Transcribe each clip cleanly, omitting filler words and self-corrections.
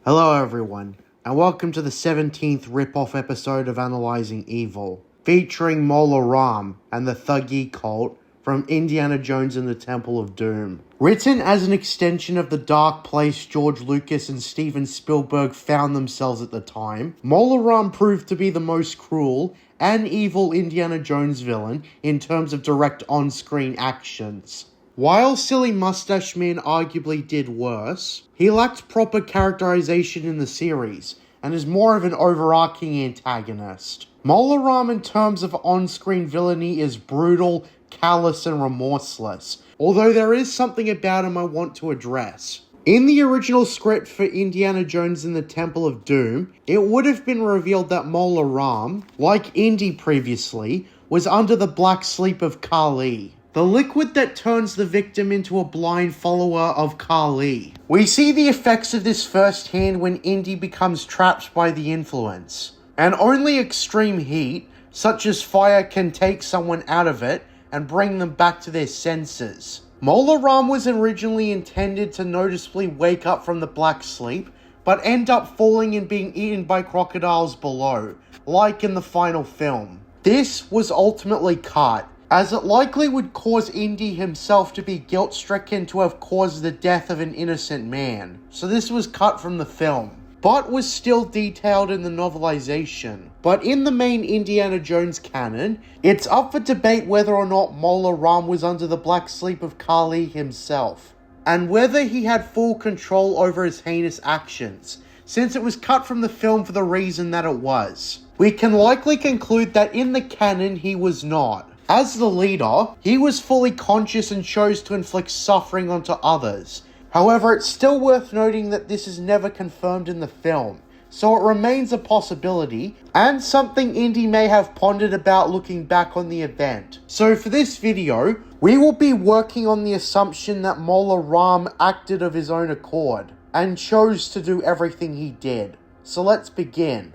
Hello everyone, and welcome to the 17th rip-off episode of Analyzing Evil, featuring Mola Ram and the Thuggee cult from Indiana Jones and the Temple of Doom. Written as an extension of the dark place George Lucas and Steven Spielberg found themselves at the time, Mola Ram proved to be the most cruel and evil Indiana Jones villain in terms of direct on-screen actions. While Silly Mustache Man arguably did worse, he lacked proper characterization in the series, and is more of an overarching antagonist. Mola Ram in terms of on-screen villainy is brutal, callous, and remorseless, although there is something about him I want to address. In the original script for Indiana Jones and the Temple of Doom, it would have been revealed that Mola Ram, like Indy previously, was under the black sleep of Kali, the liquid that turns the victim into a blind follower of Kali. We see the effects of this firsthand when Indy becomes trapped by the influence, and only extreme heat, such as fire, can take someone out of it and bring them back to their senses. Mola Ram was originally intended to noticeably wake up from the black sleep, but end up falling and being eaten by crocodiles below, like in the final film. This was ultimately cut, as it likely would cause Indy himself to be guilt-stricken to have caused the death of an innocent man, so this was cut from the film, but was still detailed in the novelization. But in the main Indiana Jones canon, it's up for debate whether or not Mola Ram was under the black sleep of Kali himself, and whether he had full control over his heinous actions, since it was cut from the film for the reason that it was. We can likely conclude that in the canon he was not. As the leader, he was fully conscious and chose to inflict suffering onto others. However, it's still worth noting that this is never confirmed in the film, so it remains a possibility, and something Indy may have pondered about looking back on the event. So for this video, we will be working on the assumption that Mola Ram acted of his own accord, and chose to do everything he did. So let's begin.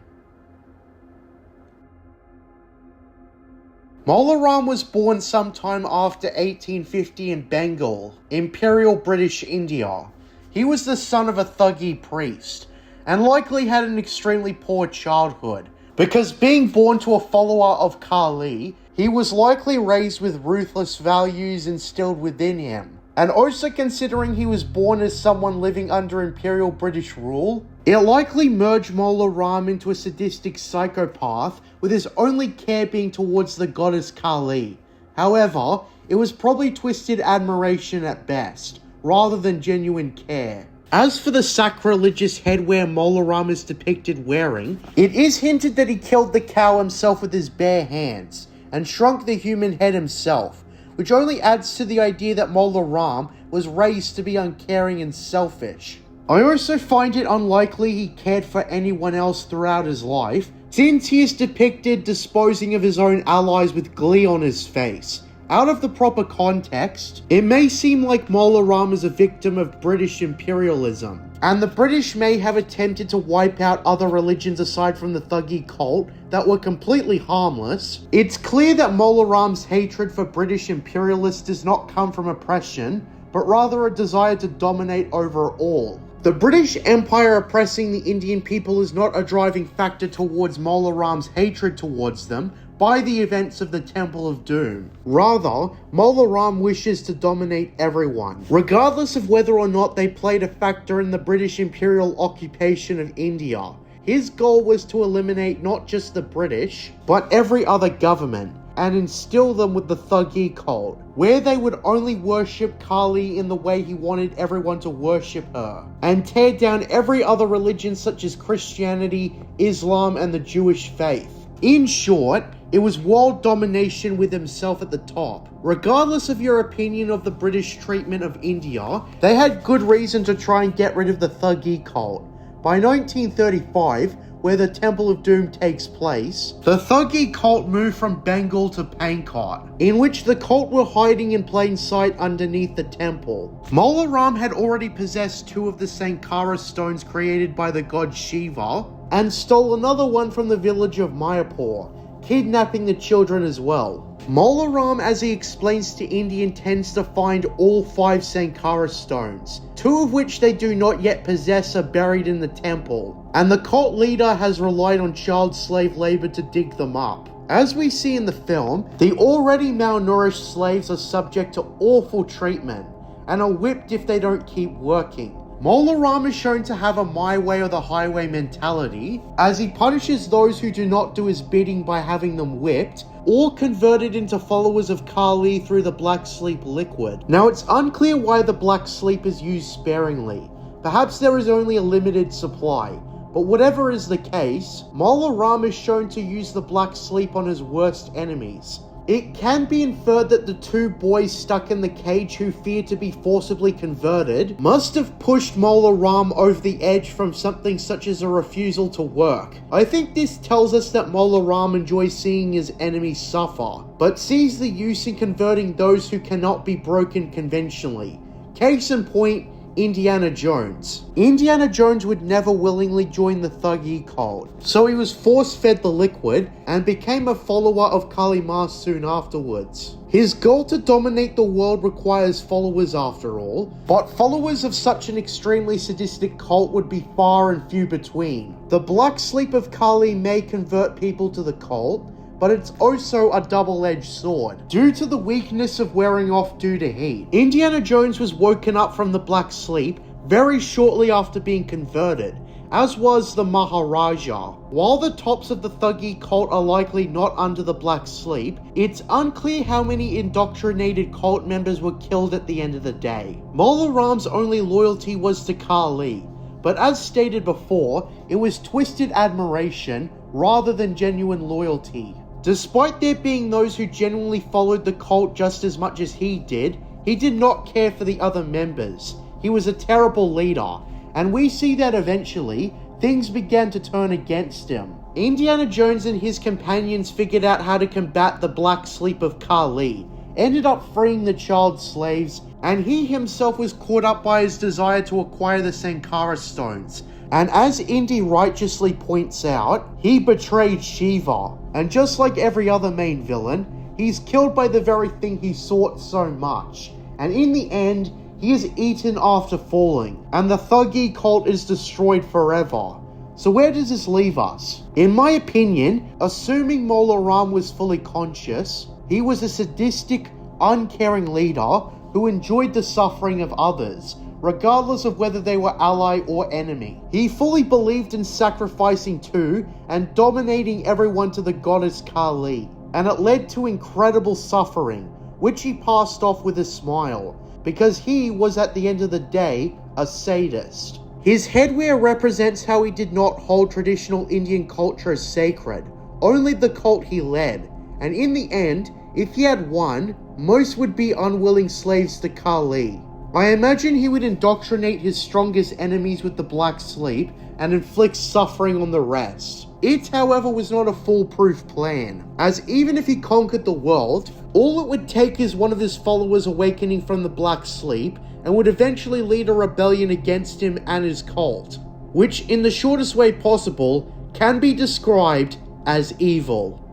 Mola Ram was born sometime after 1850 in Bengal, Imperial British India. He was the son of a Thuggee priest, and likely had an extremely poor childhood, because being born to a follower of Kali, he was likely raised with ruthless values instilled within him. And also considering he was born as someone living under Imperial British rule, it likely merged Mola Ram into a sadistic psychopath, with his only care being towards the goddess Kali. However, it was probably twisted admiration at best, rather than genuine care. As for the sacrilegious headwear Mola Ram is depicted wearing, it is hinted that he killed the cow himself with his bare hands, and shrunk the human head himself, which only adds to the idea that Mola Ram was raised to be uncaring and selfish. I also find it unlikely he cared for anyone else throughout his life, since he is depicted disposing of his own allies with glee on his face. Out of the proper context, it may seem like Mola Ram is a victim of British imperialism, and the British may have attempted to wipe out other religions aside from the Thuggee cult that were completely harmless. It's clear that Mola Ram's hatred for British imperialists does not come from oppression, but rather a desire to dominate over all. The British Empire oppressing the Indian people is not a driving factor towards Mola Ram's hatred towards them by the events of the Temple of Doom. Rather, Mola Ram wishes to dominate everyone, regardless of whether or not they played a factor in the British imperial occupation of India. His goal was to eliminate not just the British, but every other government, and instill them with the Thuggee cult, where they would only worship Kali in the way he wanted everyone to worship her, and tear down every other religion such as Christianity, Islam, and the Jewish faith. In short, it was world domination with himself at the top. Regardless of your opinion of the British treatment of India, they had good reason to try and get rid of the Thuggee cult. By 1935, where the Temple of Doom takes place, the Thuggee cult moved from Bengal to Pankot, in which the cult were hiding in plain sight underneath the temple. Mola Ram had already possessed 2 of the Sankara Stones created by the god Shiva, and stole another one from the village of Mayapur, kidnapping the children as well. Mola Ram, as he explains to Indy, intends to find all 5 Sankara Stones, 2 of which they do not yet possess are buried in the temple, and the cult leader has relied on child slave labor to dig them up. As we see in the film, the already malnourished slaves are subject to awful treatment, and are whipped if they don't keep working. Mola Ram is shown to have a my way or the highway mentality, as he punishes those who do not do his bidding by having them whipped, or converted into followers of Kali through the black sleep liquid. Now, it's unclear why the black sleep is used sparingly. Perhaps there is only a limited supply. But whatever is the case, Mola Ram is shown to use the black sleep on his worst enemies. It can be inferred that the 2 boys stuck in the cage who feared to be forcibly converted must have pushed Mola Ram over the edge from something such as a refusal to work. I think this tells us that Mola Ram enjoys seeing his enemies suffer, but sees the use in converting those who cannot be broken conventionally. Case in point, Indiana Jones. Indiana Jones would never willingly join the Thuggee cult, so he was force-fed the liquid and became a follower of Kali Ma soon afterwards. His goal to dominate the world requires followers after all, but followers of such an extremely sadistic cult would be far and few between. The black sleep of Kali may convert people to the cult, but it's also a double-edged sword, due to the weakness of wearing off due to heat. Indiana Jones was woken up from the black sleep very shortly after being converted, as was the Maharaja. While the tops of the Thuggee cult are likely not under the black sleep, it's unclear how many indoctrinated cult members were killed at the end of the day. Mola Ram's only loyalty was to Kali, but as stated before, it was twisted admiration rather than genuine loyalty. Despite there being those who genuinely followed the cult just as much as he did not care for the other members. He was a terrible leader, and we see that eventually, things began to turn against him. Indiana Jones and his companions figured out how to combat the black sleep of Kali, ended up freeing the child slaves, and he himself was caught up by his desire to acquire the Sankara Stones. And as Indy righteously points out, he betrayed Shiva, and just like every other main villain, he's killed by the very thing he sought so much, and in the end, he is eaten after falling, and the Thuggee cult is destroyed forever. So where does this leave us? In my opinion, assuming Mola Ram was fully conscious, he was a sadistic, uncaring leader who enjoyed the suffering of others, regardless of whether they were ally or enemy. He fully believed in sacrificing to and dominating everyone to the goddess Kali, and it led to incredible suffering, which he passed off with a smile, because he was at the end of the day a sadist. His headwear represents how he did not hold traditional Indian culture as sacred, only the cult he led, and in the end, if he had won, most would be unwilling slaves to Kali. I imagine he would indoctrinate his strongest enemies with the black sleep and inflict suffering on the rest. It, however, was not a foolproof plan, as even if he conquered the world, all it would take is one of his followers awakening from the black sleep and would eventually lead a rebellion against him and his cult, which in the shortest way possible can be described as evil.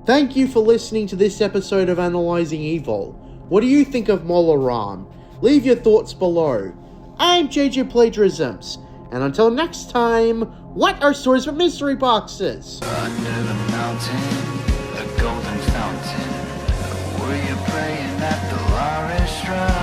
Thank you for listening to this episode of Analyzing Evil. What do you think of Mola Ram? Leave your thoughts below. I'm JJ Plagiarisms, and until next time, what are stories with mystery boxes? Under the mountain, a golden fountain, were you praying at the Larish shrine?